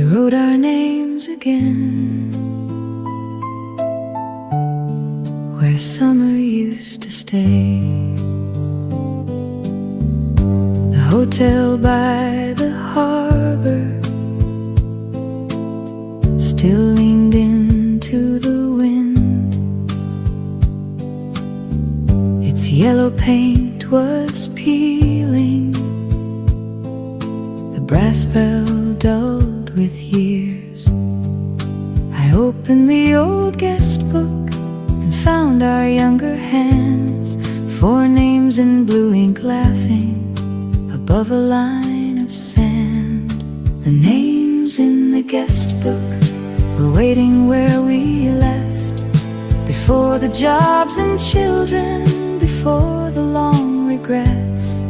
wrote our names again where summer used to stay. The hotel by the harbor still leaned into the wind. Its yellow paint was peeling, the brass bell dulled with years. I opened the old guest book and found our younger hands, 4 names in blue ink laughing above a line of sand. The names in the guest book were waiting where we left, before the jobs and children, before the long regrets.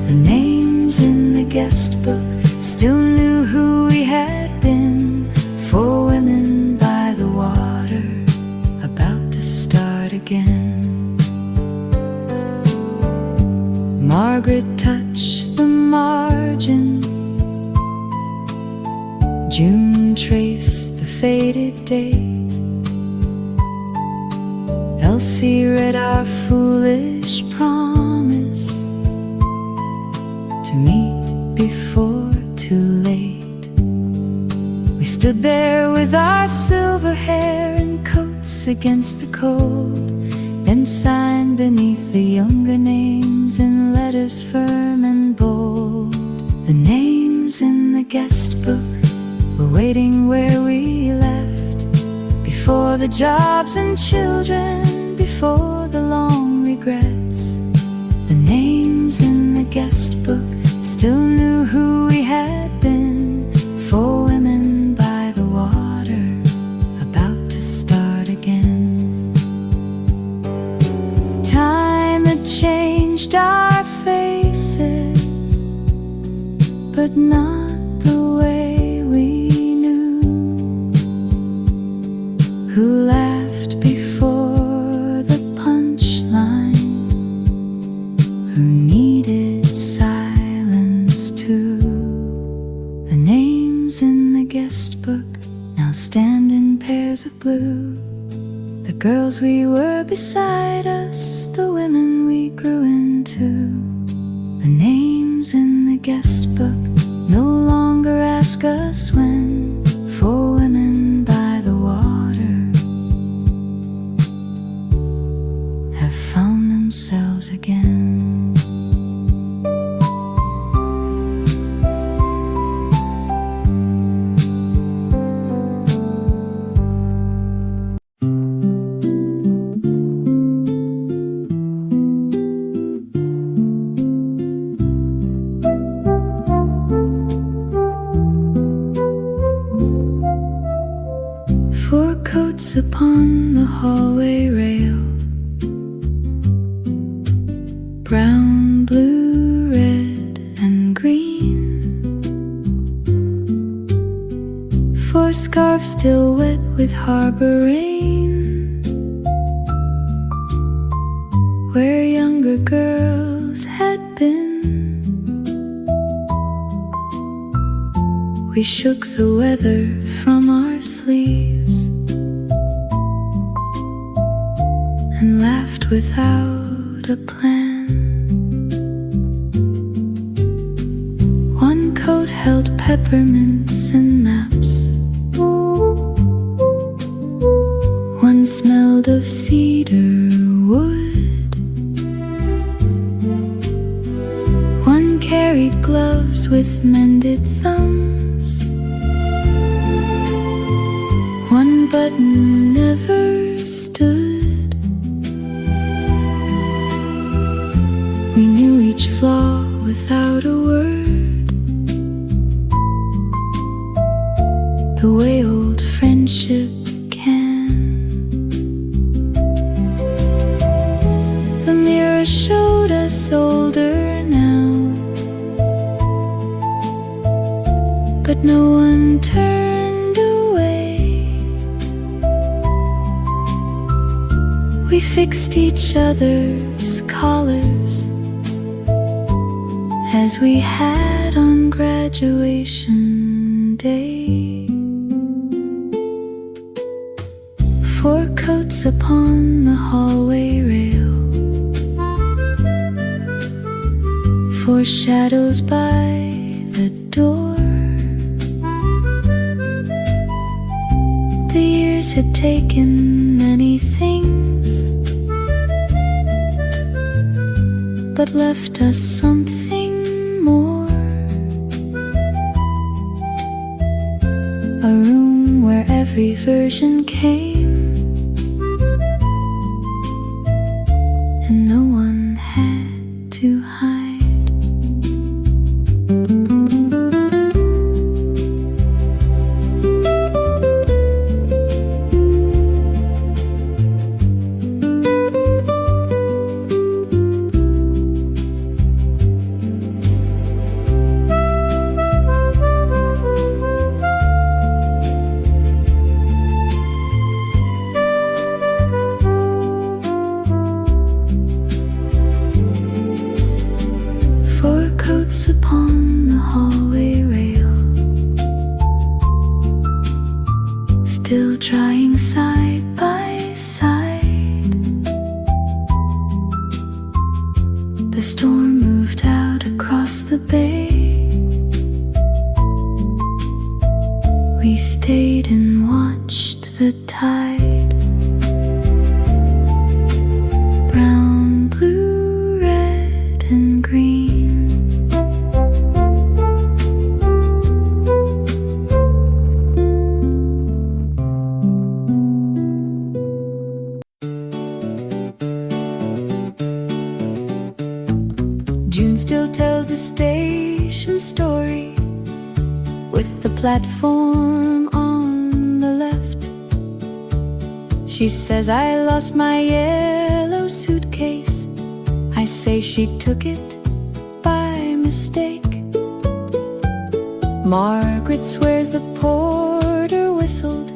The names in the guest book still knew who we had been, 4 women by the water, about to start again. Margaret touched the margin, June traced the faded date, Elsie read our foolish promise to meet before too late. We stood there with our silver hair and coats against the cold, then signed beneath the younger names in letters firm and bold. The names in the guest book were waiting where we left, before the jobs and children, before the long regrets. The names in the guest book still knew who we had been, 4 women by the water, about to start again. Time had changed our faces, but not the way we knew. Who laughed before the punchline? Who needed silence too? The names in the guest book now stand in pairs of blue. The girls we were beside us, the women we grew into. The names in the guest book no longer ask us when, 4 women by the water have found themselves again. Upon the hallway rail, brown, blue, red, and green. 4 scarves still wet with harbor rain, where younger girls had been. We shook the weather from our sleeves and laughed without a plan. 1 coat held peppermints and maps, 1 smelled of cedar wood, 1 carried gloves with mended thumbs, 1 button never stood. We knew each flaw without a word, the way old friendship can. The mirror showed us older now, but no one turned away. We fixed each other's collars as we had on graduation day. Four coats upon the hallway rail, four shadows by the door. The years had taken many things, but left us something more. A room where every version came, and no one had to hide. Upon the hallway rail, still trying side by side. The storm moved out across the bay. We stayed and watched the tide. Brown, blue, red, and green. June still tells the station story, with the platform on the left. She says, I lost my yellow suitcase. I say she took it by mistake. Margaret swears the porter whistled.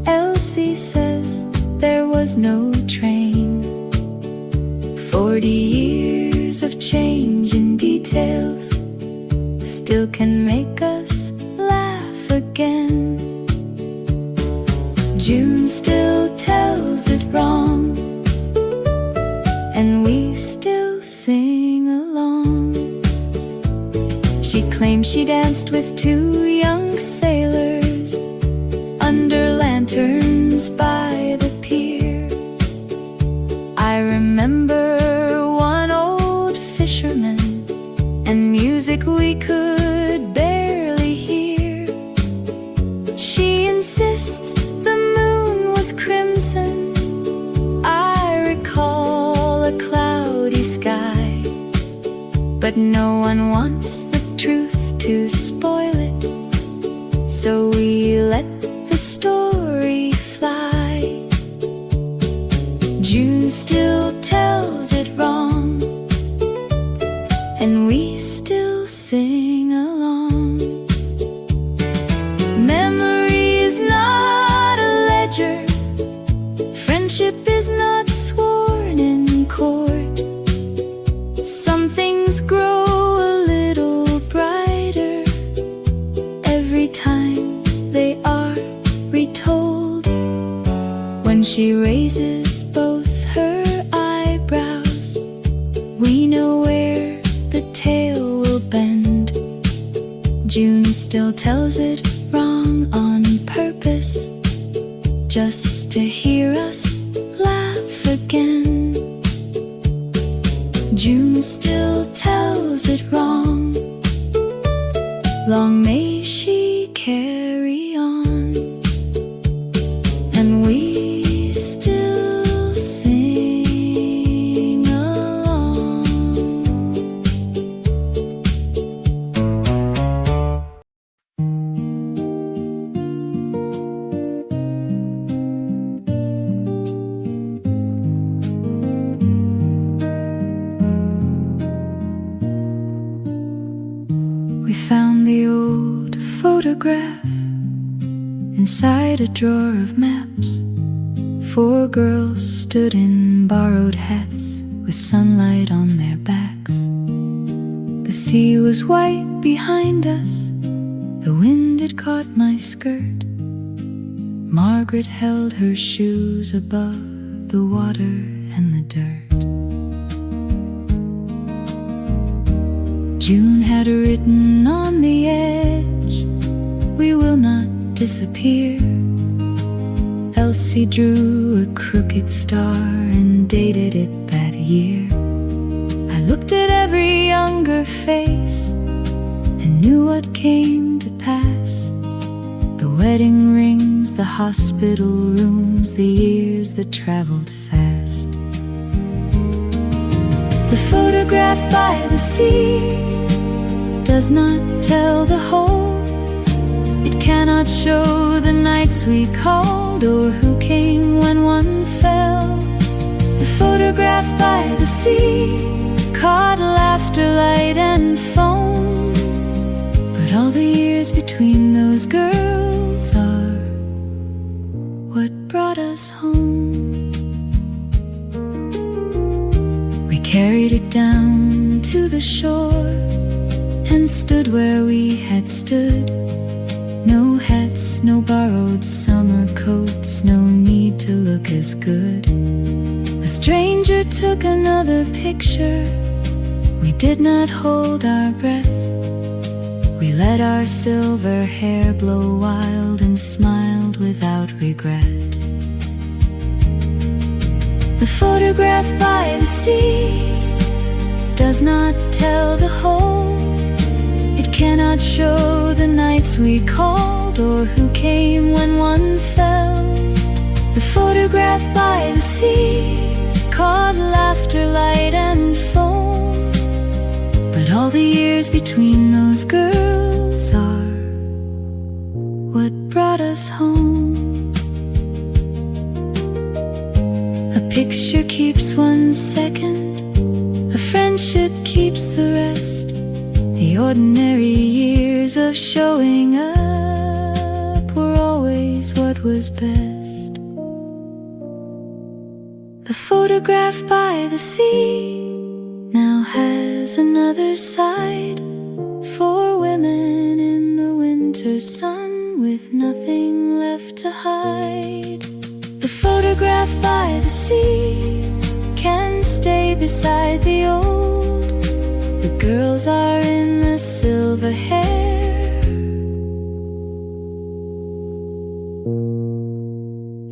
Elsie says there was no train. 40 years of change in details still can make us laugh again. June still tells it wrong, and we still sing along. She claims she danced with two young sailors under lanterns by the pier. I remember one old fisherman and music we could barely hear. She insists the moon was crimson. I recall a cloudy sky, but no one wants the truth to spoil it, so we let the story fly. June still tells it wrong, and we still sing along. Memory is not a ledger, friendship is not sworn in court. Some things grow a little brighter every time they are retold. When she raises both her eyebrows, we know where the tale will bend. June still tells it wrong on purpose, just to hear us laugh again. June still tells it wrong. Long may she carry on, and we still sing along. We found the old photograph inside a drawer of maps. Four girls stood in borrowed hats with sunlight on their backs. The sea was white behind us. The wind had caught my skirt. Margaret held her shoes above the water and the dirt. June had written on the edge, "We will not disappear." Elsie drew a crooked star and dated it that year. I looked at every younger face and knew what came to pass. The wedding rings, the hospital rooms, the years that traveled fast. The photograph by the sea does not tell the whole. It cannot show the nights we called or who came when one fell. The photograph by the sea caught laughter, light and foam. But all the years between those girls are what brought us home. We carried it down to the shore and stood where we had stood. No hats, no borrowed summer coats, no need to look as good. A stranger took another picture. We did not hold our breath. We let our silver hair blow wild and smiled without regret. The photograph by the sea does not tell the whole. It cannot show the nights we called or who came when one fell. The photograph by the sea caught laughter, light and foam. But all the years between those girls are what brought us home. A picture keeps 1 second, a friendship keeps the rest. The ordinary years of showing up were always what was best. The photograph by the sea now has another side, for women in the winter sun with nothing left to hide. The photograph by the sea can stay beside the old. The girls are in the silver hair,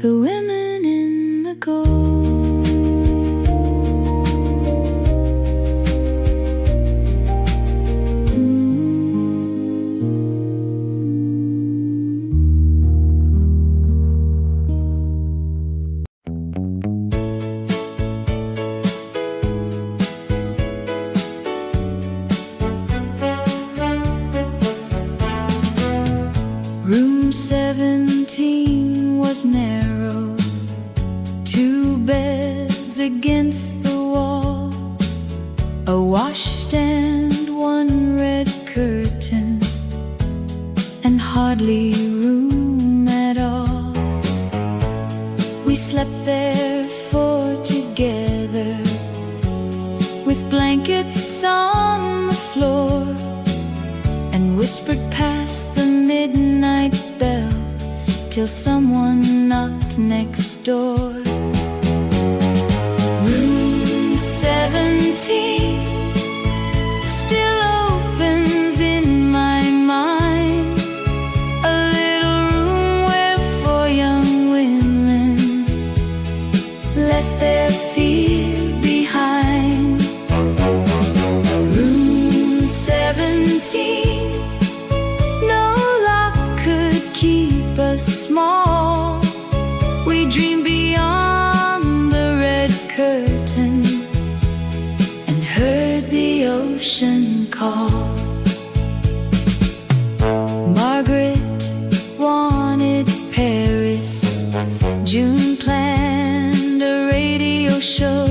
the women in the gold. Room 17 was narrow, 2 beds against the wall, a washstand, 1 red curtain, and hardly room at all. We slept there 4 together, with blankets on the floor, and whispered past the midnight bell till someone knocked next door. Room 17 still opens in my mind, a little room where 4 young women left their fear behind. Room 17, no lock could keep us small. We dreamed beyond the red curtain and heard the ocean call. Margaret wanted Paris, June planned a radio show.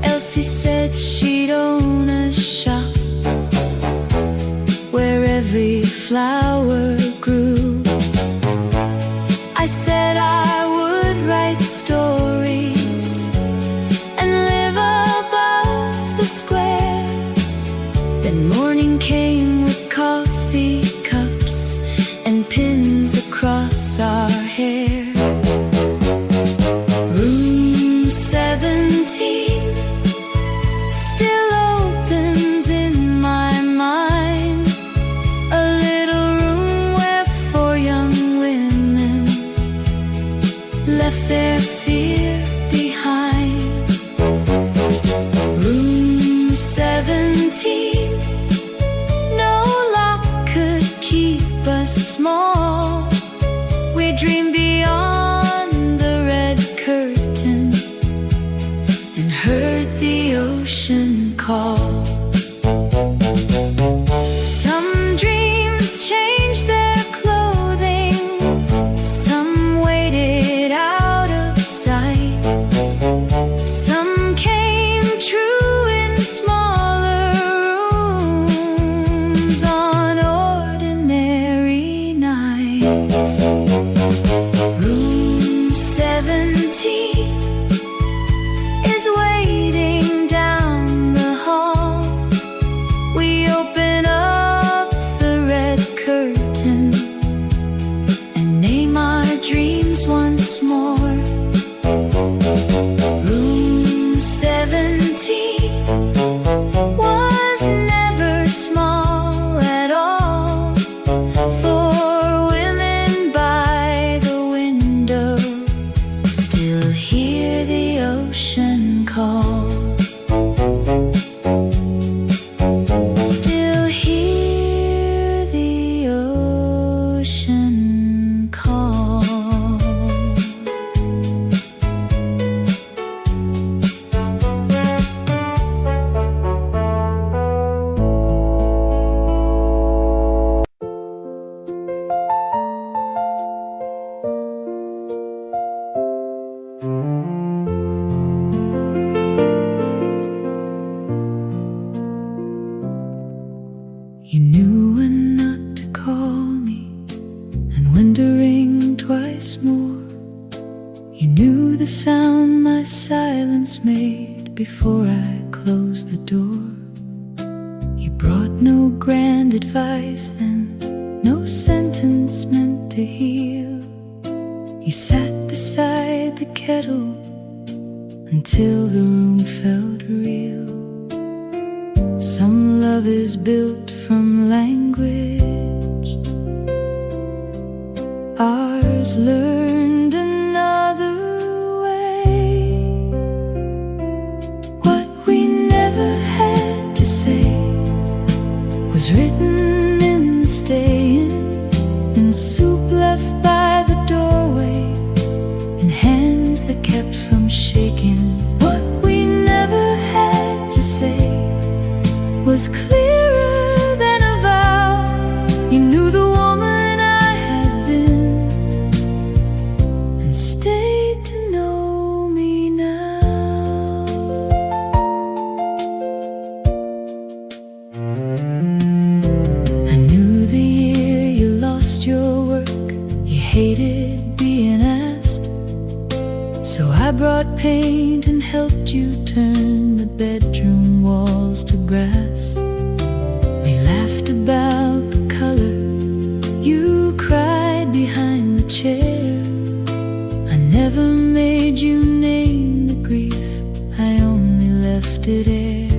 Elsie said she'd own a shop where every flower grew. I said I would write stories and live above the square. Then morning came with coffee cups and pins across our the sound my silence made before I closed the door. You brought no grand advice then, no sentence meant to heal. You sat beside the kettle until the room felt real. Some love is built from language, ours learned another way. What we never had to say was written in the staying, in soup left by the doorway, in hands that kept from shaking. What we never had to say was clearer than a vow. You knew the woman I had been and stayed to know me now. I knew the year you lost your work, you hated being asked. So I brought paint and helped you turn the bedroom walls to brass. We laughed about the color, you cried behind the chair. I never made you name the grief, I only left it air.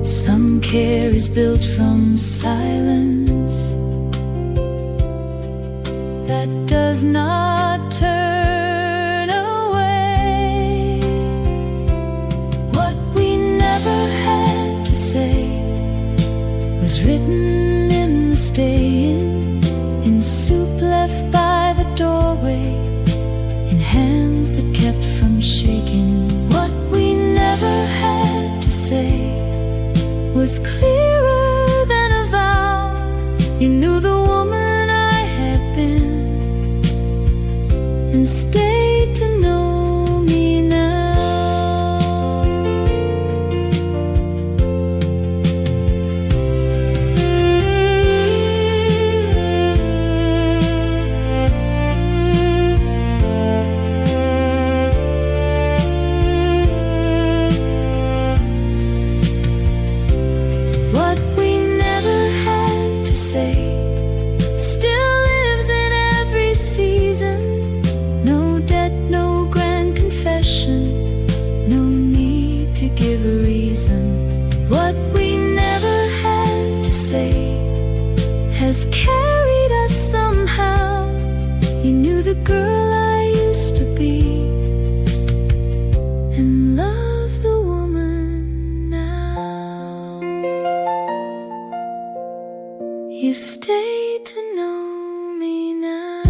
Some care is built from silence that does not turn away. What we never had to say was written in the staying, in soup left by the doorway, in hands that kept from shaking. What we never had to say was clearer than a vow. You knew the woman I had been and stayed to know me now. What we never had to say still lives in every season. No debt, no grand confession, no need to give a reason. What we never had to say has carried us somehow. You knew the girl I used to be and love the woman now. You stayed to know me now.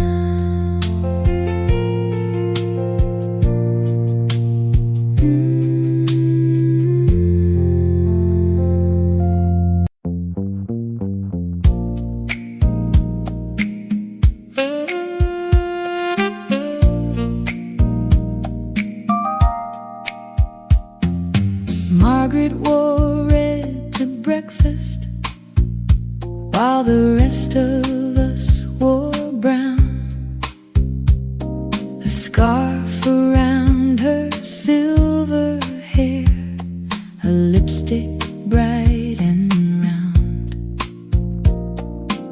Margaret wore red to breakfast while the rest of us wore brown. A scarf around her silver hair, a lipstick bright and round.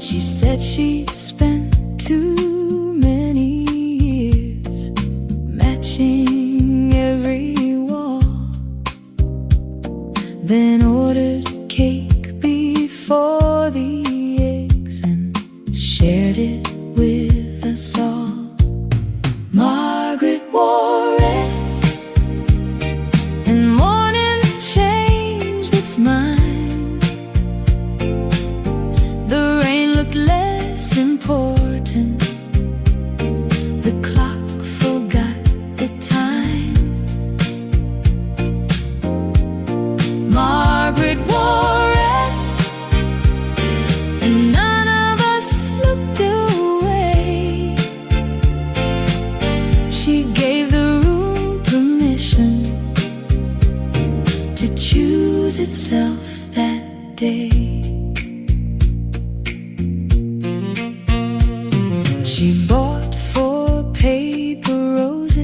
She said she'd spent too many years matching every wall, then ordered cake before the eggs and shared it with us all. Margaret wore red, and morning changed its mind. The rain looked less important, the clock forgot the time. Margaret wore red, and none of us looked away. She gave the room permission to choose itself that day. She bought 4 paper roses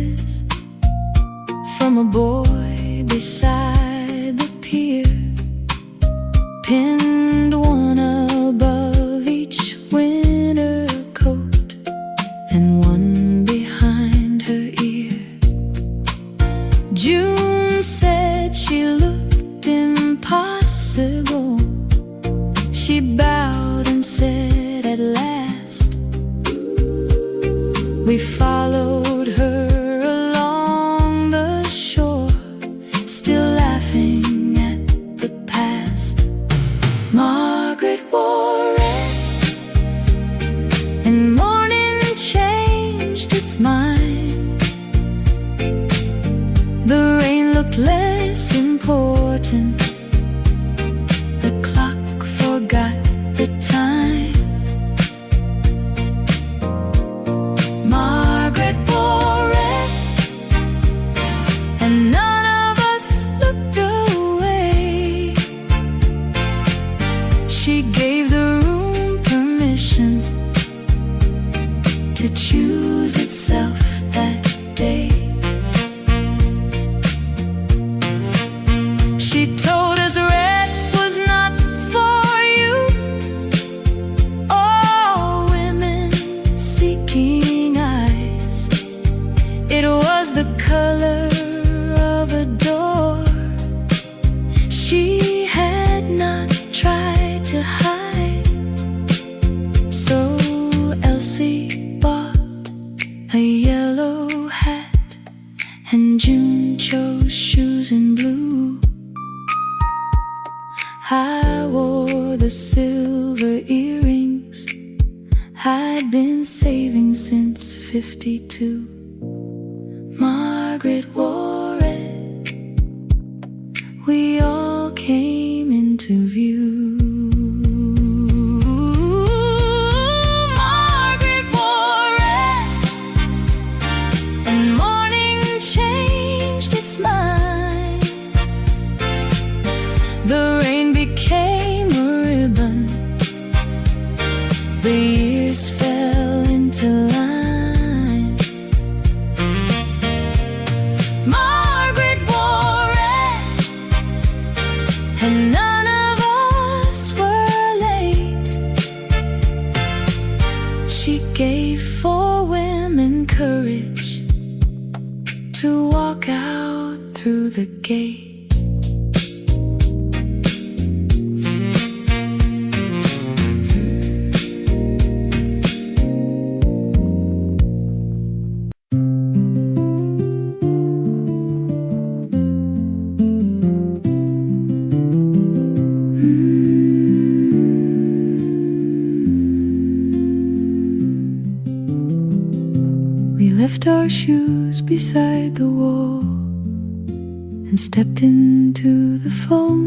looked less important. The clock forgot the time. Margaret Wore Red, and none of us looked away. She gave the room permission to choose itself that day. She told us red was not for you, oh women seeking eyes. It was the color of a door she had not tried to hide. So Elsie bought a yellow hat, and June chose shoes in blue. I wore the silver earrings I'd been saving since '52. Margaret wore red. We all came into view. Margaret wore red, and morning changed its mind. The rain became a ribbon. The years fell into line. Margaret wore red, and none of us were late. She gave 4 women courage to walk out through the gate. We left our shoes beside the wall and stepped into the foam.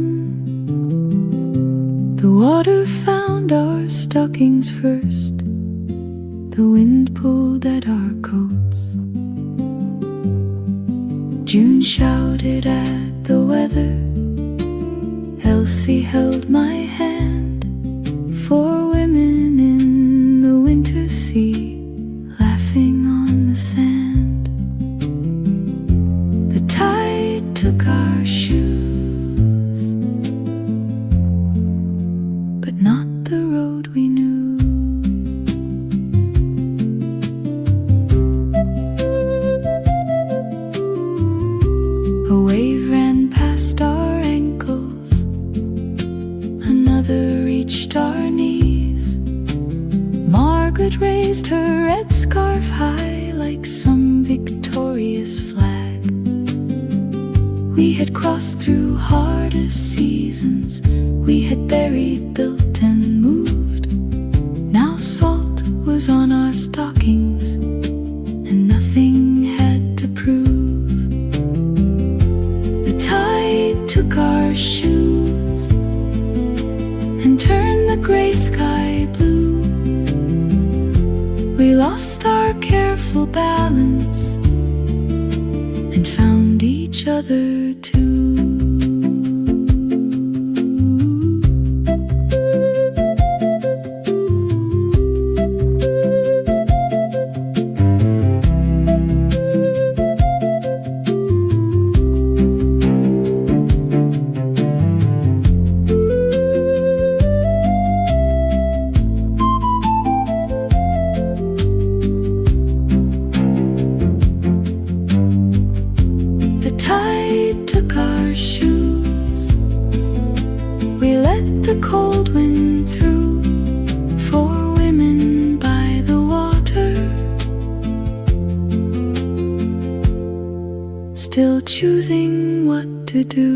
The water found our stockings first. The wind pulled at our coats. June shouted at the weather. Elsie held my hand. 4 women in the winter sea, laughing on the sand. The tide took our shoes, but not the road we knew. A wave ran past our ankles, another reached our knees. Margaret raised her red scarf high like some victorious flag. We had crossed through harder seasons. We had buried, built, and moved. Now salt was on our stockings, and nothing had to prove. The tide took our shoes and turned the gray sky blue. We lost our careful balance and found each other too. The cold wind through 4 women by the water, still choosing what to do.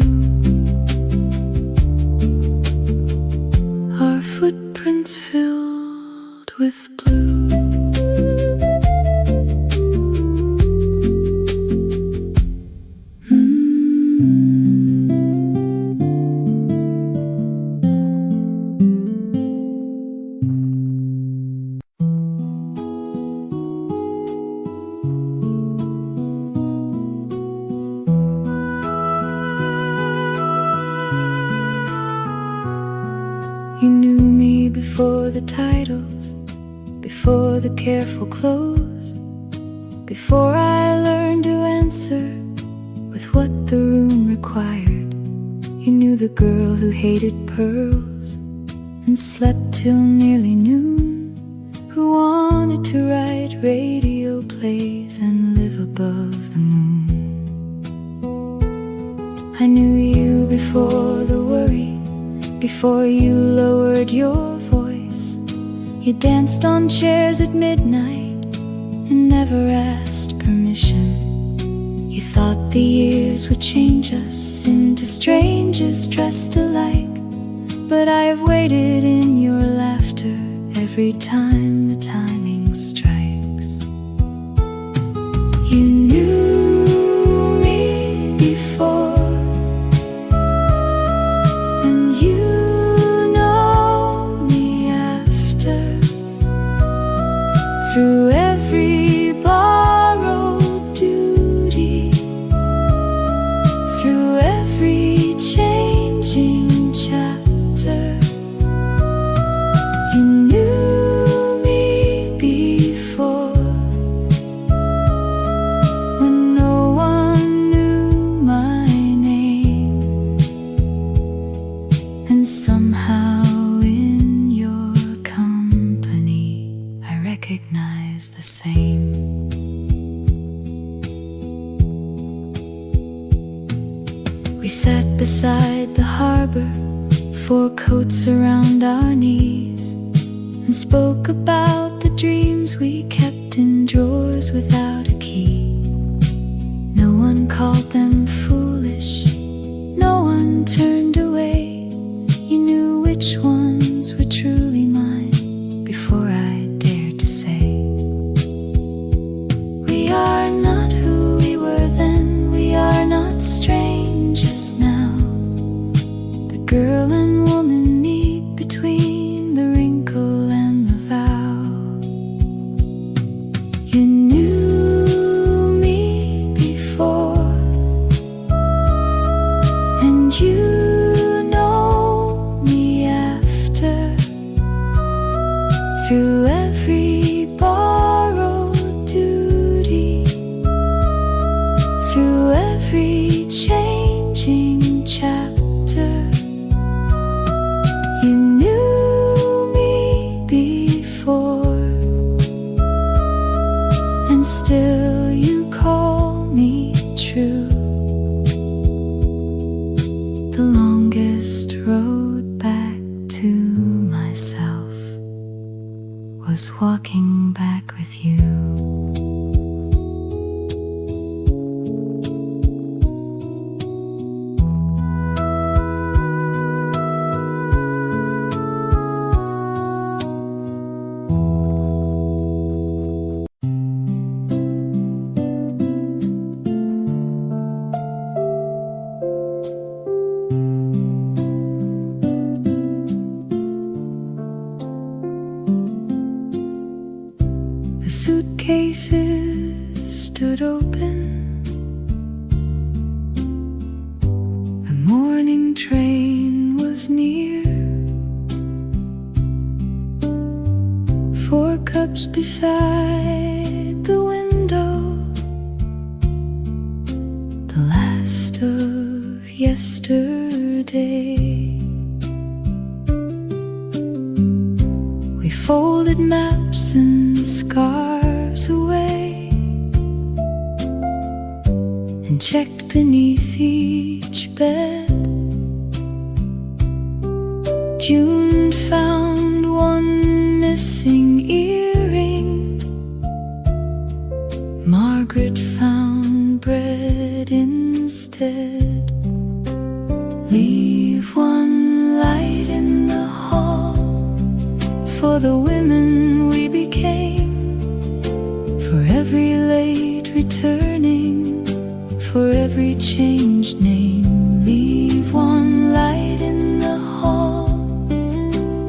Our footprints filled with blue. before the titles, before the careful close, before I learned to answer with what the room required. You knew the girl who hated pearls and slept till nearly noon, who wanted to write radio plays and live above the moon. I knew you before the worry, before you lowered your voice. You danced on chairs at midnight and never asked permission. You thought the years would change us into strangers dressed alike, but I have waited in your laughter every time the timing strikes. You knew me before, and you know me after. Through every borrowed duty, through every changing chapter, you knew me before, when no one knew my name, and somehow in your company I recognize the same. We sat beside the harbor, 4 coats around our knees, and spoke about the dreams we kept in drawers without a key. No one called them foolish, no one turned away. You knew which ones were truly mine before I dared to say. We are not who we were then, we are not strangers now. The girl and woman meet between the wrinkle and the vow. You knew me before, and you know me after. Through every borrowed duty, through every changing chapter, you knew me before, and still you call me true. The longest road back to myself was walking back with you. The suitcases stood open. The morning train was near. 4 cups beside the window, the last of yesterday. We folded maps and scarves away, and checked beneath each bed. June found one missing earring. Margaret found bread instead. Leave one light in the hall for the women we became, for every late returning, for every changed name. Leave one light in the hall,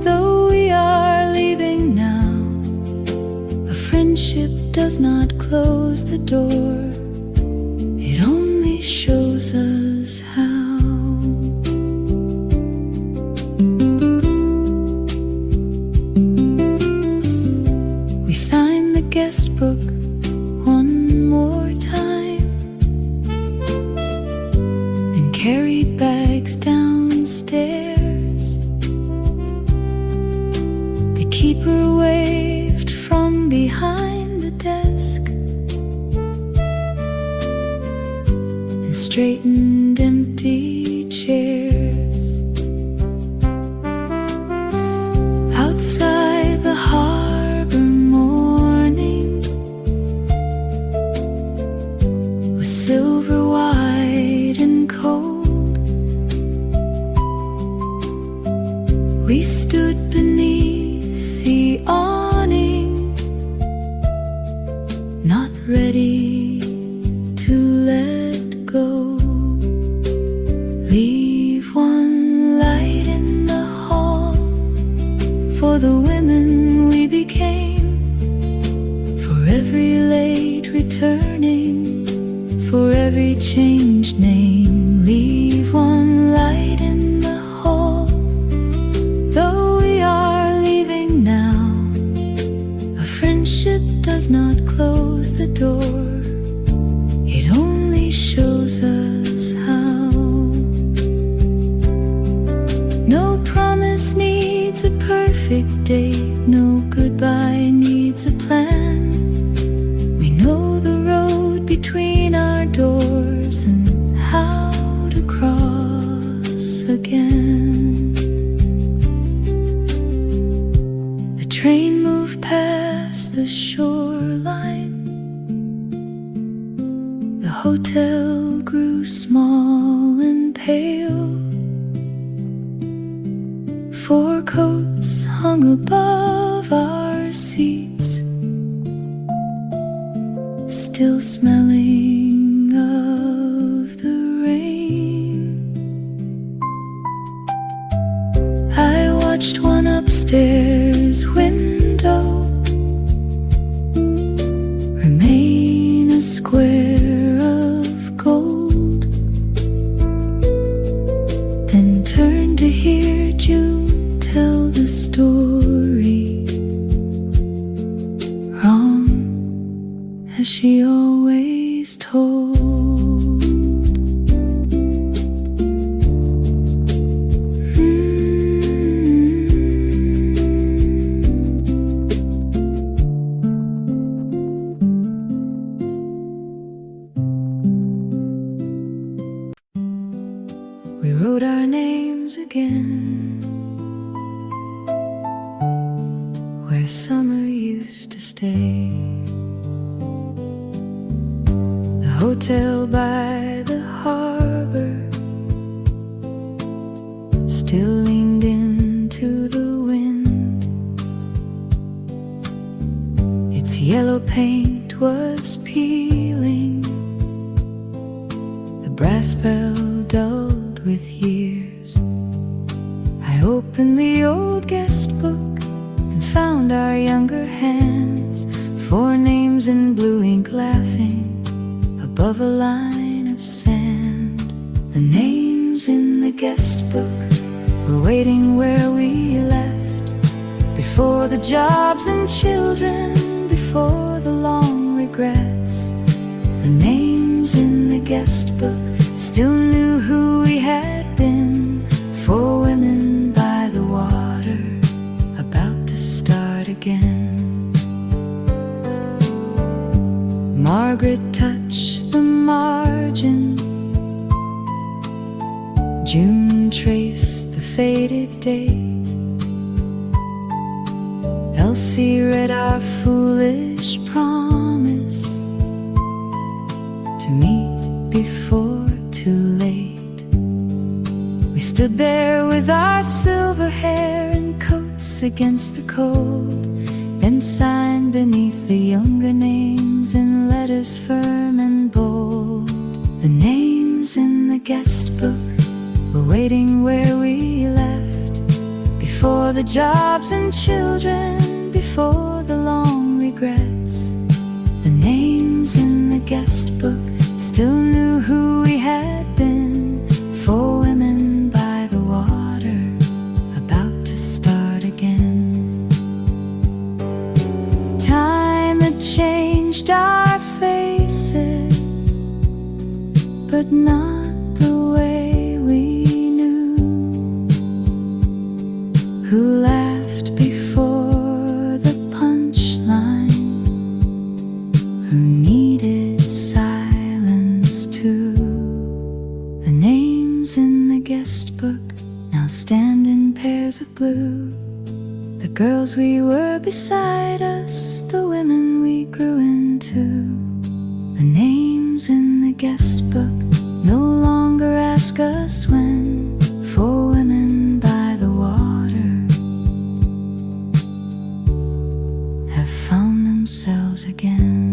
though we are leaving now. A friendship does not close the door, it only shows us how. sign the guest book one more time, then carried bags downstairs. The keeper waved from behind the desk and straightened empty chairs. Outside the harbor morning was silver white and cold. We stood beneath the awning, not ready to let go. Leave one light in the hall for the women we became, for every late returning, for every changed name. Leave one light in the hall, though we are leaving now. A friendship does not close the door, it only shows us how. No promise needs a perfect date, no goodbye needs a plan. We know the road between our doors and how to cross again. The train moved past the shoreline, the hotel grew small and pale. Four coats hung above our seats, still smelling of the rain. I watched one upstairs window remain a square of gold, then turned to hear June tell the story, wrong as she always told. We wrote our names again where summer used to stay. The hotel by the harbor still leaned into the wind. Its yellow paint was peeling, the brass bell dulled with years. I opened the old guest book, found our younger hands, 4 names in blue ink laughing above a line of sand. The names in the guest book were waiting where we left, before the jobs and children, before the long regrets. The names in the guest book still knew who we had been, 4 women by the water, about to start again. Margaret touched the margin, June traced the faded date, Elsie read our foolish promise to meet before too late. We stood there with our silver hair and coats against the cold, then signed beneath the younger names in letters firm and bold. The names in the guest book were waiting where we left, before the jobs and children, before the long regrets. The names in the guest book still knew who we had been, 4 women by the water, about to start again. Time changed our faces, but not the way we knew. Who laughed before the punchline? Who needed silence too? The names in the guest book now stand in pairs of blue. The girls we were beside us, the women we grew into. The names in the guest book no longer ask us when. For women by the water have found themselves again.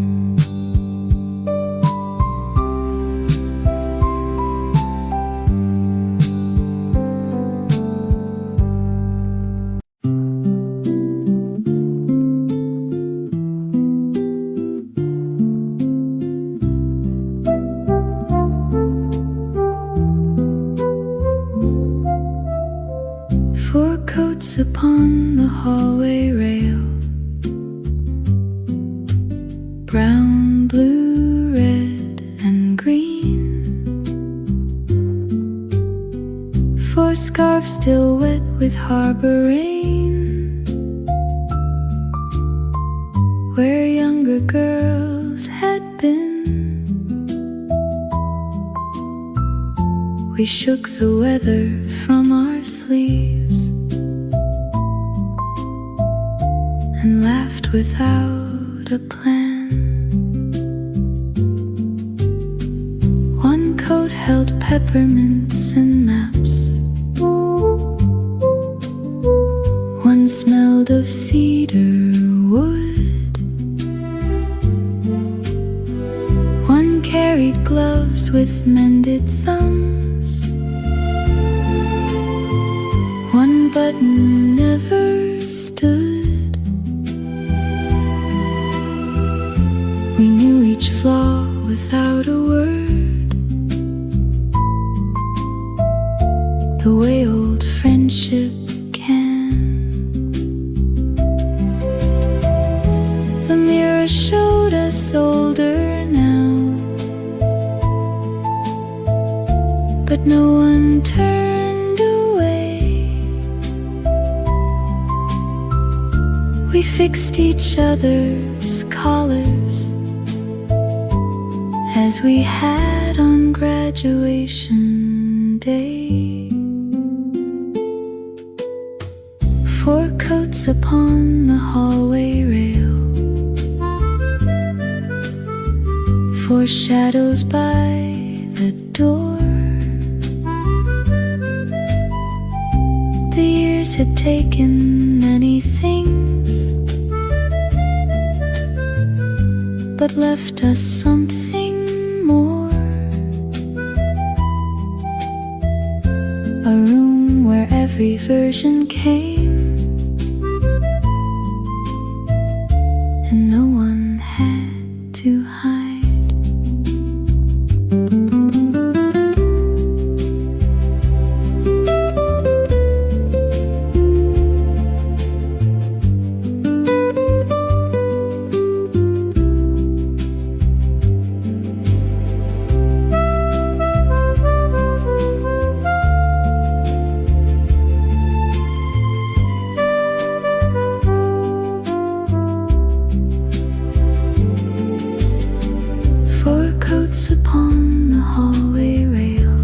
Four coats upon the hallway rail, brown, blue, red, and green. Four scarves still wet with harbor rain, where younger girls had been. We shook the weather from our sleeves and laughed without a plan. One coat held peppermints and maps, one smelled of cedar wood, one carried gloves with mended thumbs. One button never stood. We knew each flaw without a word, the way old friendship can. The mirror showed us older now, but no one turned away. We fixed each other's collars as we had on graduation day. Four coats upon the hallway rail, four shadows by the door. The years had taken many things, but left us something more. A room where every version came, and no one had to hide. Upon the hallway rail,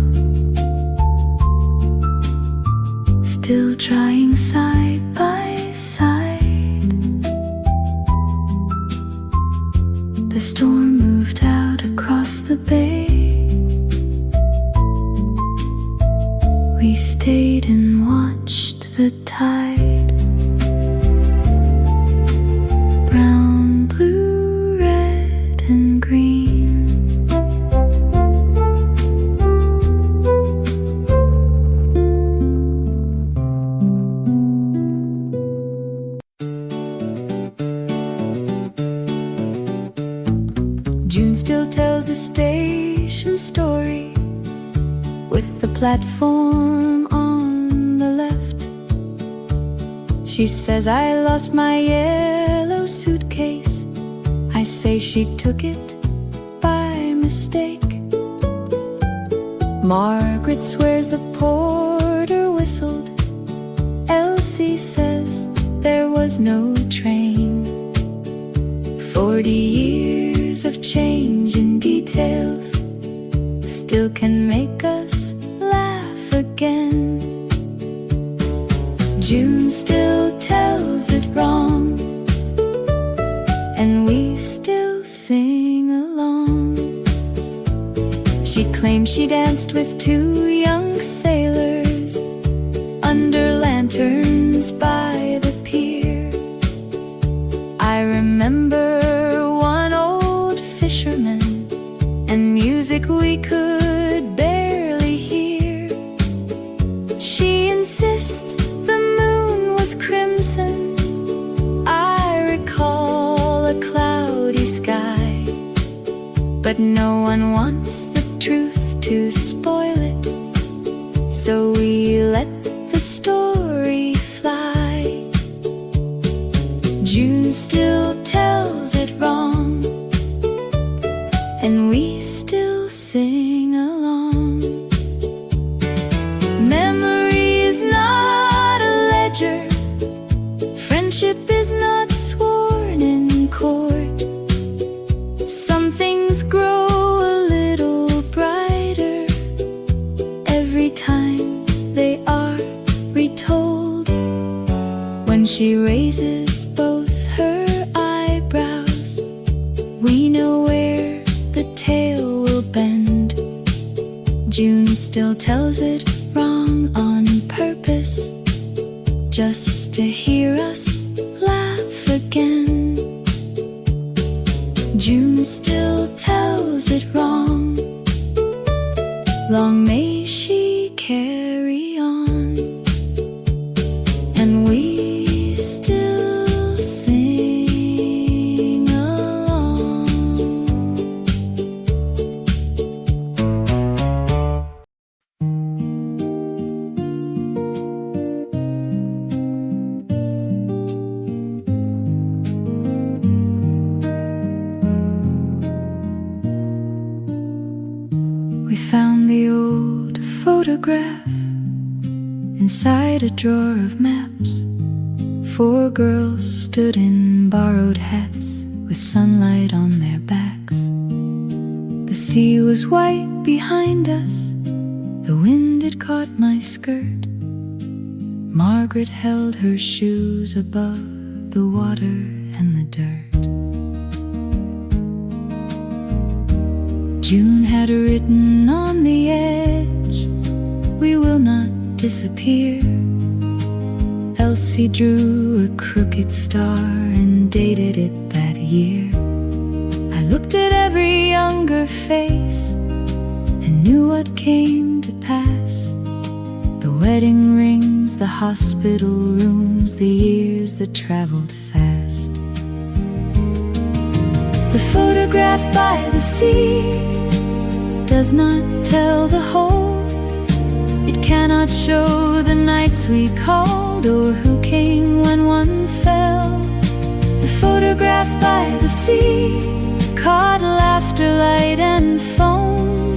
still trying side by side. The storm moved out across the bay. We stayed and watched the tide. Brown, blue, red, and green. June still tells the station story with the platform on the left. She says, I lost my yellow suitcase. I I say she took it by mistake. Margaret swears the porter whistled. Elsie says there was no train. 40 years of change in details still can make us laugh again. June still tells it wrong, and we still sing along. She claims she danced with 2 young sailors under lanterns by the pier. I remember one old fisherman and music we could barely hear. She insists the moon was crimson. I recall a cloudy sky, but no one wants the truth to spoil it, so we let the story fly. June still tells it wrong, and we still sing along. Memory is not a ledger, friendship is not sworn in court. Some things grow a little brighter every time they are retold. When she raises both her eyebrows, we know where the tale will bend. June still tells it wrong on purpose, just to hear us laugh again. June still tells it wrong. Long may she carry on, and we still sing along. We found the old photograph inside a drawer of maps. 4 girls stood in borrowed hats with sunlight on their backs. The sea was white behind us, the wind had caught my skirt. Margaret held her shoes above the water and the dirt. June had written on the edge, we will not disappear. Elsie drew a crooked star and dated it that year. I looked at every younger face and knew what came to pass. The wedding rings, the hospital rooms, the years that traveled fast. The photograph by the sea does not tell the whole. It cannot show the nights we called or who came when one fell. The photograph by the sea caught laughter, light and foam,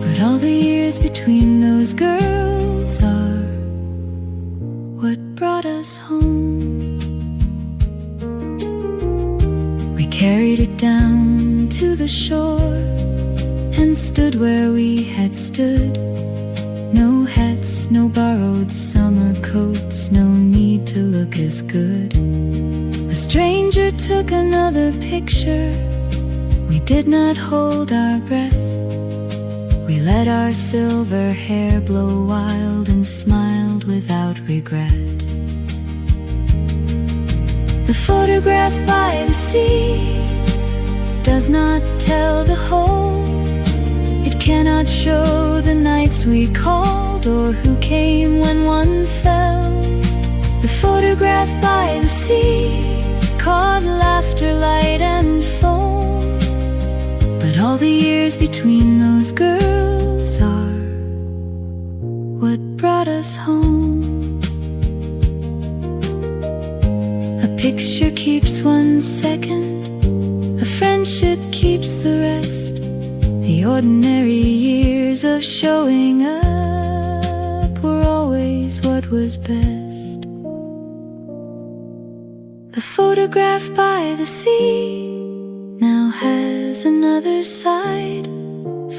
but all the years between those girls are what brought us home. We carried it down to the shore and stood where we had stood. No hats, no borrowed summer coats, no need to look as good. A stranger took another picture. We did not hold our breath. We let our silver hair blow wild and smiled without regret. The photograph by the sea does not tell the whole. It cannot show the nights we called or who came when one fell. The photograph by the sea caught laughter, light and foam, but all the years between those girls are what brought us home. A picture keeps 1 second, friendship keeps the rest. The ordinary years of showing up were always what was best. The photograph by the sea now has another side,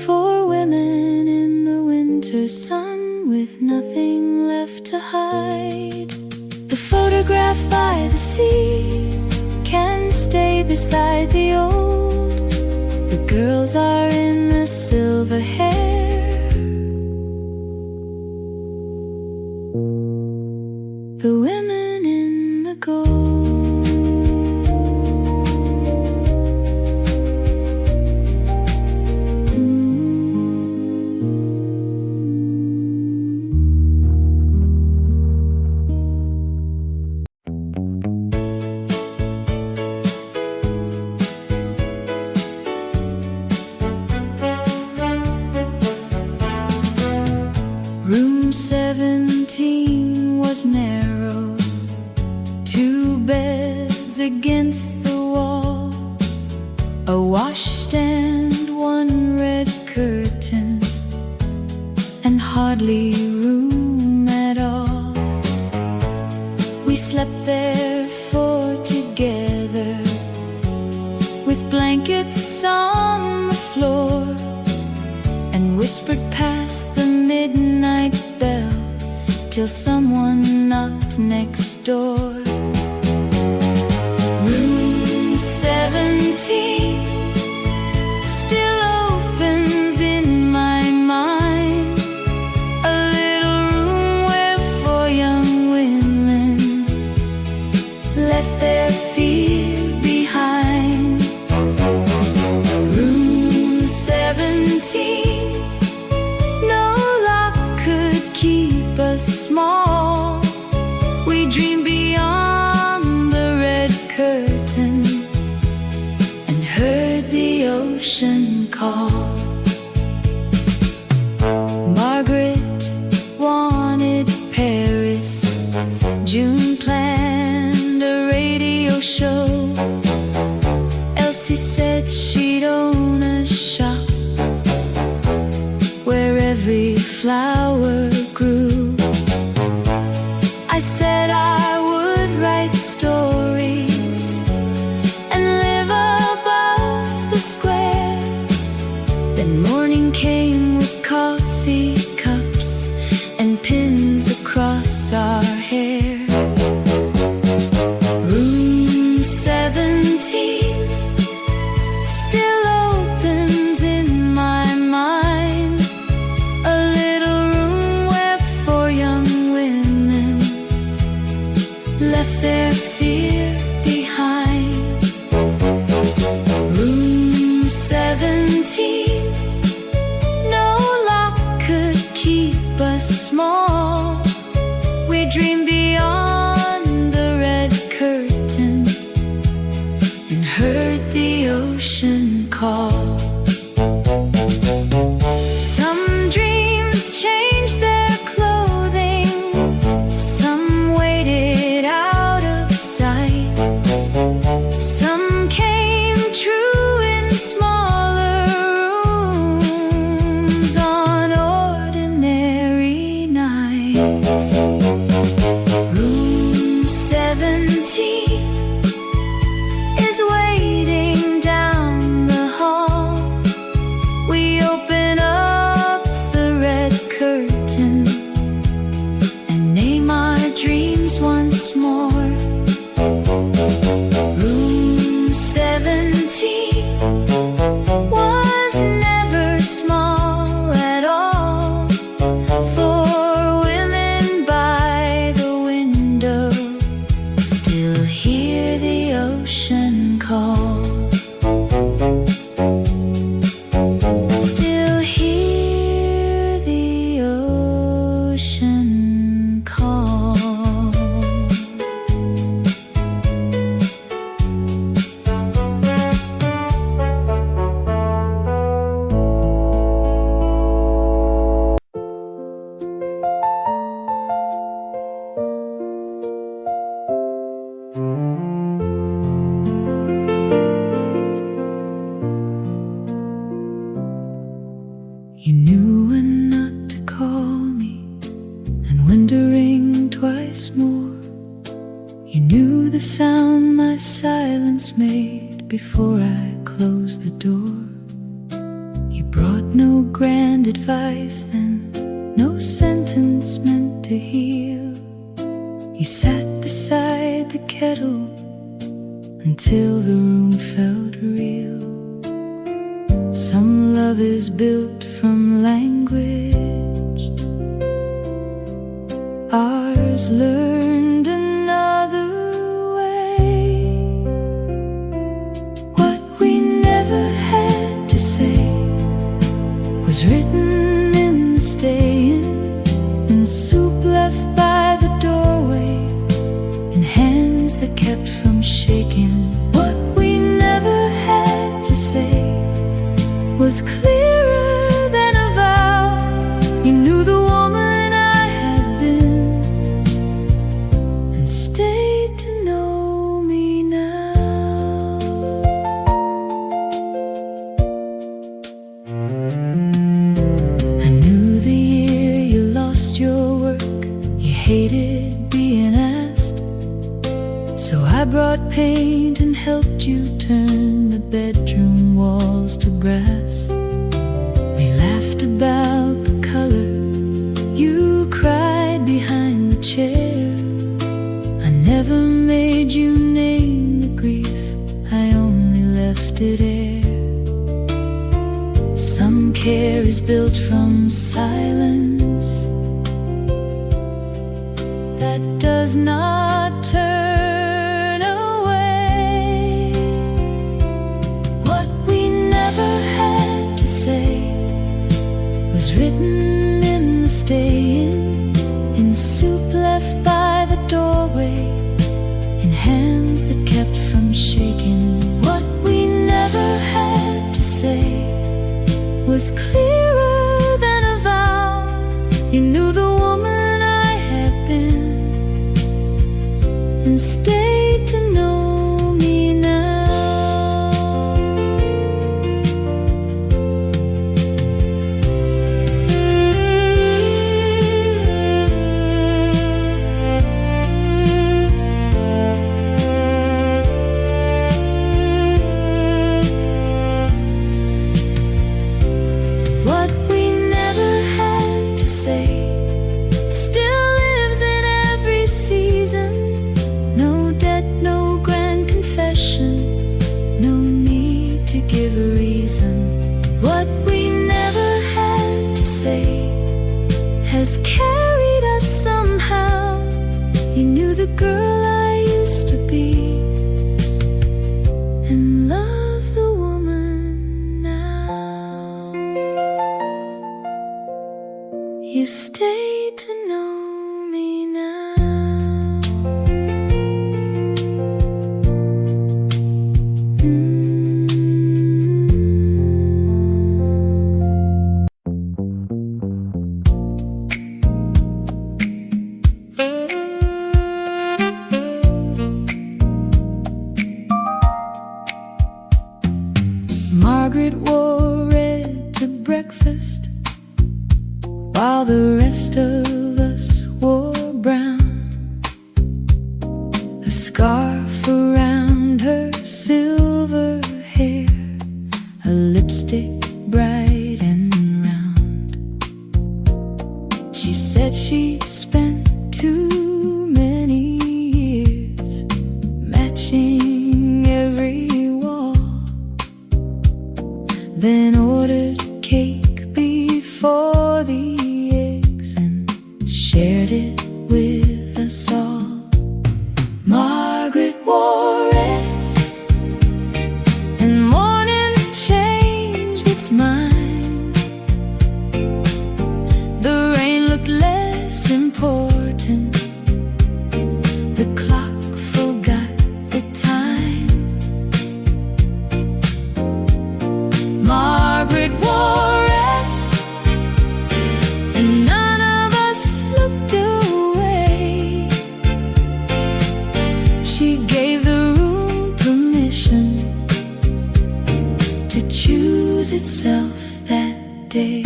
for women in the winter sun with nothing left to hide. The photograph by the sea can stay beside the old. The girls are in the silver hair, the women in the gold. Room 17 was narrow, 2 beds against the wall, a washstand, 1 red curtain, and hardly room at all. We slept there 4 together, with blankets on the floor, and whispered past the midnight bell till someone knocked next door. Room 17 still opens in my mind, a little room where 4 young women left their fear behind. Room 17, keep us small. We dream beyond the red curtain and heard the ocean call. Margaret wanted Paris, June planned a radio show. Elsie said she'd own a shop where every flower grew. I said I would write stories and live above the square. Then morning came with coffee cups and pins across our hair. Room 17 still opens in my mind, a little room where 4 young women left their fear behind. Room 17, no lock could keep us small. We dreamed beyond the red curtain and heard the ocean call. Some dreams changed their clothing, some waited out of sight, some came true in smaller rooms on ordinary nights. Room 17 is waiting down the hall. We open up the red curtain and name our dreams once more. Room 17 was never small at all, for women by the window still hear the ocean call. Still hear the ocean call. silence made before I closed the door. You brought no grand advice then, no sentence meant to heal. You sat beside the kettle until the room felt real. Some love is built from language, ours learned another way. What we never had to say was written in the staying, and soup left by the doorway, and hands that kept from shaking. What we never had to say was clearer than a vow. You knew the woman I had been and stayed to know me now. I knew the year you lost your work, you hated being asked, so I brought paint and helped you turn the bedroom walls to brass. We laughed about the color, you cried behind the chair. I never made you name the grief, I only left it air. Some care is built from silence that does not turn away. What we never had to say was written in the staying, in soup left by the doorway, in hands that kept from shaking. What we never had to say was clearer than a vow. You knew the woman I had been and stayed to know me now. What we never had to say still lives in every season. No debt, no grand confession, no need to give a reason. What we never had to say has carried us somehow. You knew the girl I used to be and love the woman now. You stayed to know me now. Margaret wore red to breakfast while the rest of us wore brown. A scarf around her silver hair, a lipstick bright and round. She said she'd spent too many years matching every wall, then ordered cake before the eggs and shared it with us all. Margaret wore red, and morning changed its mind. The rain looked less important, the clock forgot the time. Margaret wore red, and none of us looked away. She gave the room permission to choose itself that day.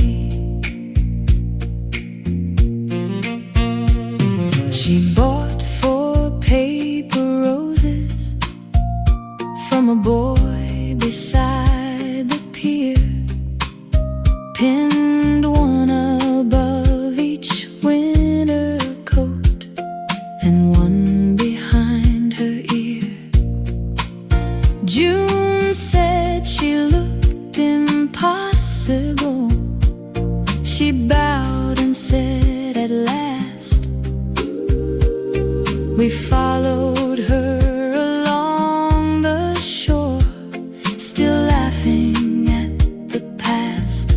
She bought 4 paper roses from a boy beside the pier, pinned one above each winter coat and one behind her ear. June said she looked impossible. She bowed and said at last. We followed her along the shore, still laughing at the past.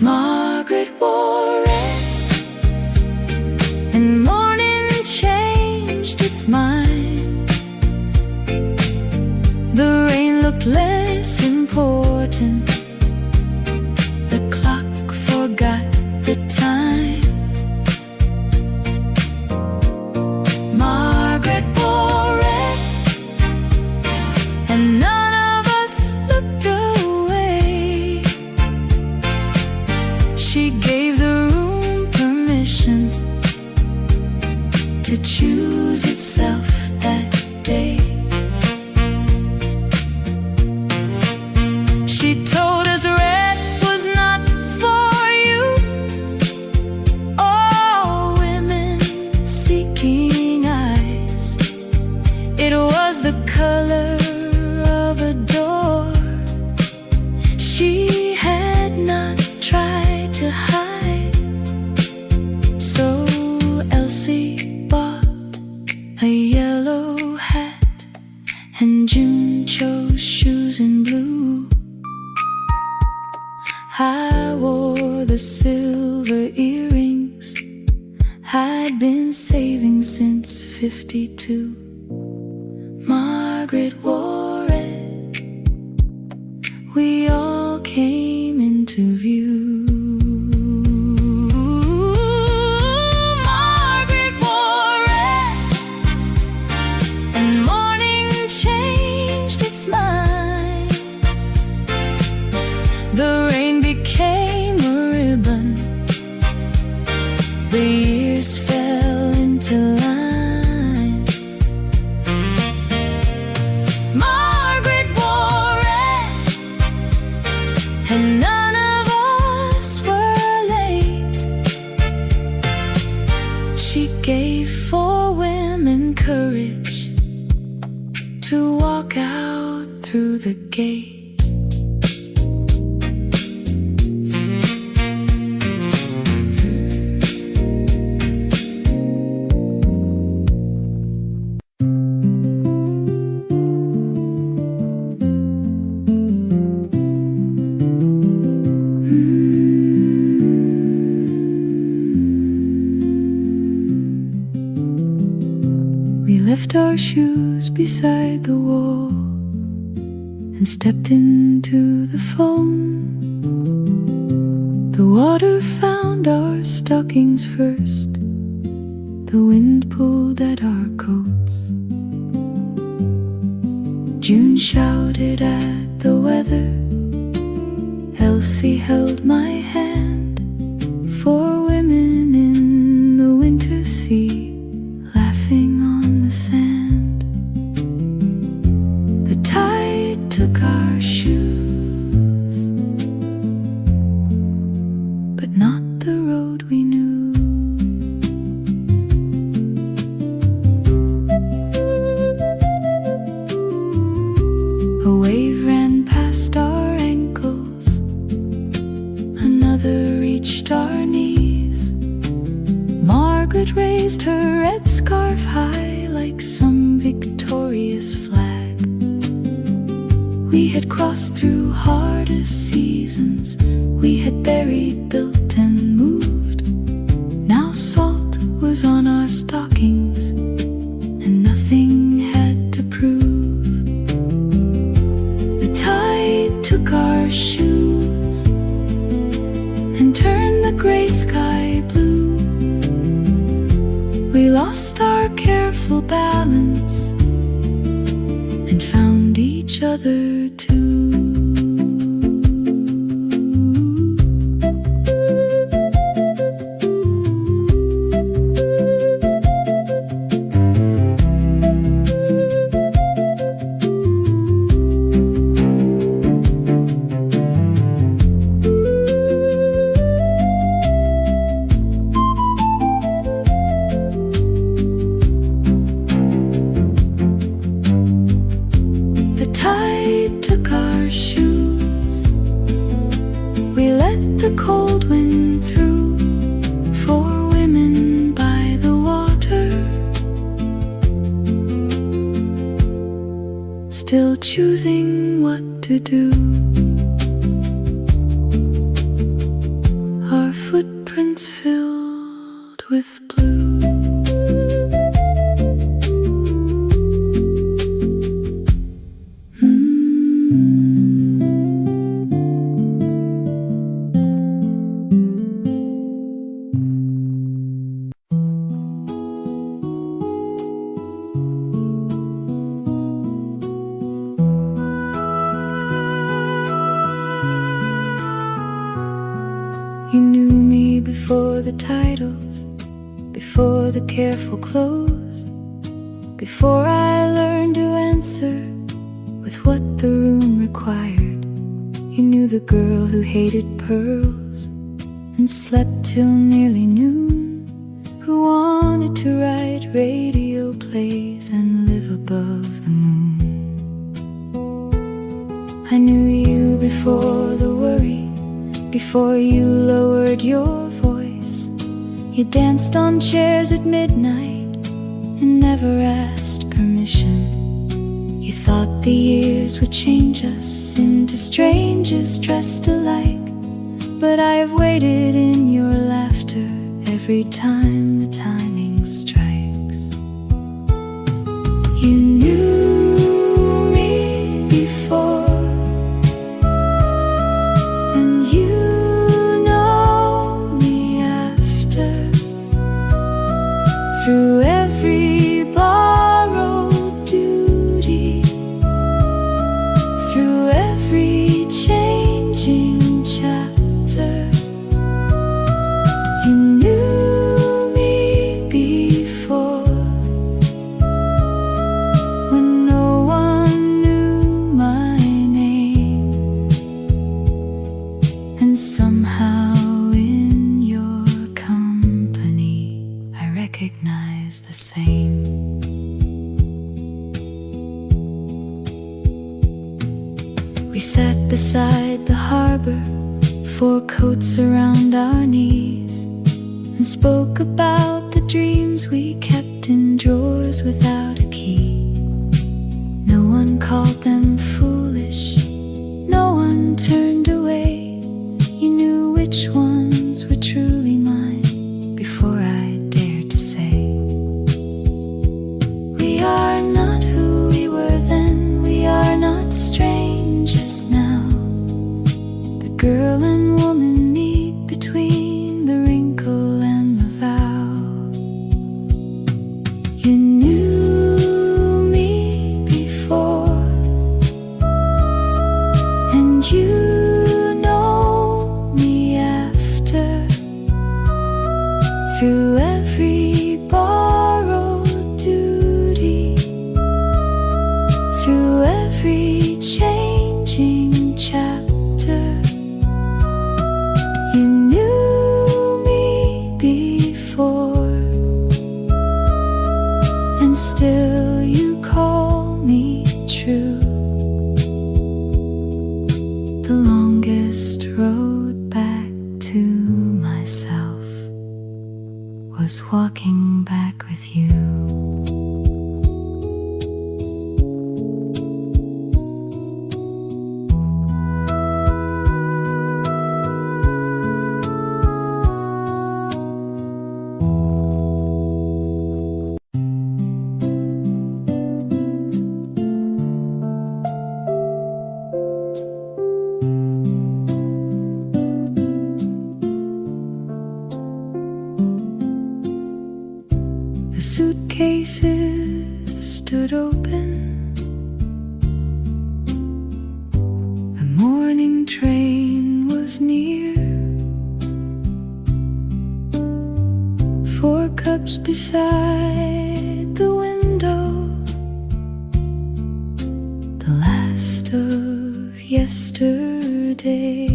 Margaret Wore Red, and morning changed its mind. The rain looked less important. The clock forgot the time. Margaret Wore Red, and none of us looked away. She gave the room permission to choose itself that day. She told us red was not for you, oh women seeking eyes. It was the color of a door she had not tried to hide. So Elsie bought a yellow hat, and June chose shoes in blue. I wore the silver earrings I'd been saving since '52. Margaret Wore Red, we all came into view. Margaret Wore Red, and morning changed its mind. The rain became a ribbon. The years fell into line. Margaret Wore Red, and none of us were late. She gave 4 women courage to walk out through the gate. We left our shoes beside the wall and stepped into the foam. The water found our stockings first. The wind pulled at our coats. June shouted at the weather. Elsie held my hand. 4 women in the winter sea, laughing on the sand. The tide took our shoes, but not the road we knew. A wave ran past our ankles, another reached our knees. Margaret raised her red scarf high like some victorious flag. We had crossed through harder seasons. We had buried, built, and moved. Now salt was on our stockings, and nothing had to prove. The tide took our shoes and turned the gray sky blue. We lost our careful balance and found each other too. tide took our shoes. We let the cold wind through. Four women by the water, still choosing what to do. Our footprints filled with blue. You knew me before the titles, before the careful close, before I learned to answer with what the room required. You knew the girl who hated pearls and slept till nearly noon, who wanted to write radio plays and live above the moon. I knew you before the worry, before you lowered your voice. You danced on chairs at midnight and never asked permission. You thought the years would change us into strangers dressed alike, but I have waited in your laughter every time the timing strikes. You knew me before, and you through every borrowed duty, through every changing chapter. You knew me before, when no one knew my name, and somehow in your company I recognize the same. We sat beside the harbor, four coats around our knees, and spoke about the dreams we kept in drawers without a key. No one called them foolish, no one turned away. You knew which ones were truly mine before I dared to say. We are not who we were then, we are not strangers now. The girl and woman meet between the wrinkle and the vow. You knew me before, and you know me after, through every borrowed duty, through every changing chapter. You knew me before, and still you call me true. The longest road back to myself was walking back with you. The suitcases stood open. The morning train was near. 4 cups beside the window, the last of yesterday.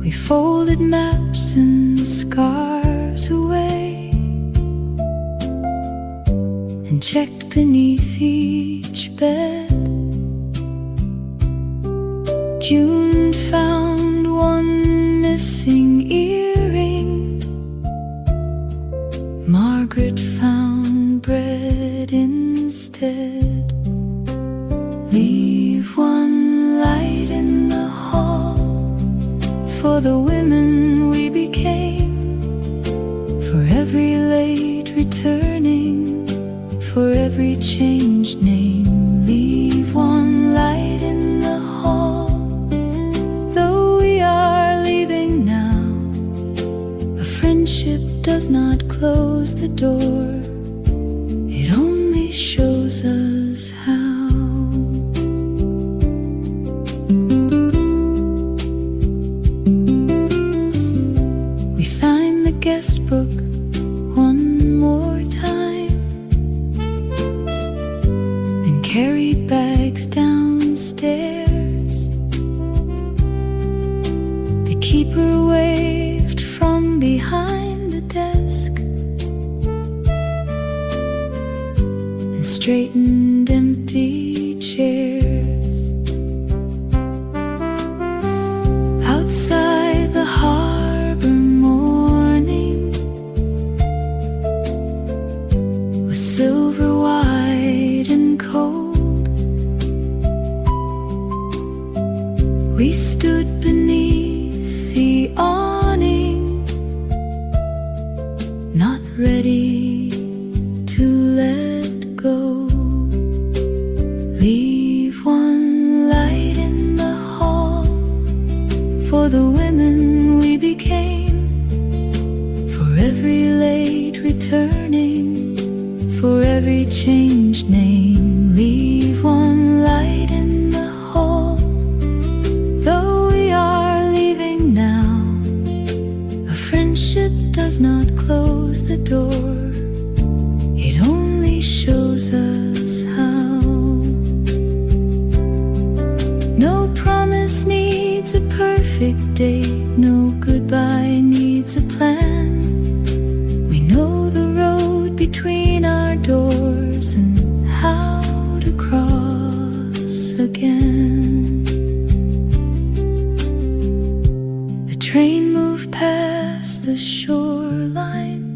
We folded maps and scarves away, and and checked beneath each bed. June found one missing earring. Margaret found bread instead. Leave one light in the hall for the women we became, for every late returning, for every changed name. Leave one light in the hall, though we are leaving now. A friendship does not close the door, it only shows us how. We signed the guest book one more time, then carried bags downstairs. The keeper waved from behind the desk and straightened empty chairs. Outside the harbor morning was silver white and cold. We stood beneath the awning, not ready to let go. Leave one light in the hall for the women we became, for every late returning, for every changed name. Leave one light in the hall, though we are leaving now. A friendship does not close the door, it only shows us how. No promise needs a perfect date, no goodbye needs a plan. We know the road between our doors and how to cross again. The train moved past the shoreline.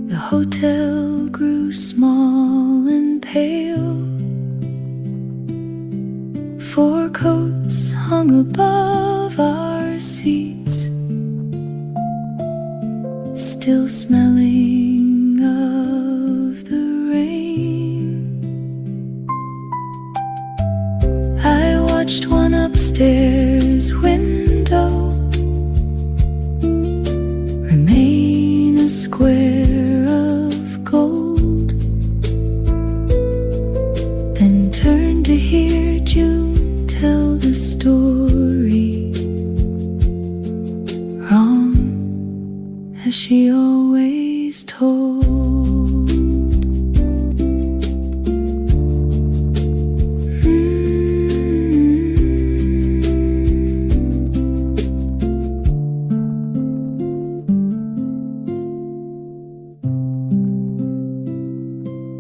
The hotel grew small and pale. 4 coats hung above our seats, still smelling of the rain. I watched one upstairs window remain a square of gold, then turned to hear June tell the story, wrong as she always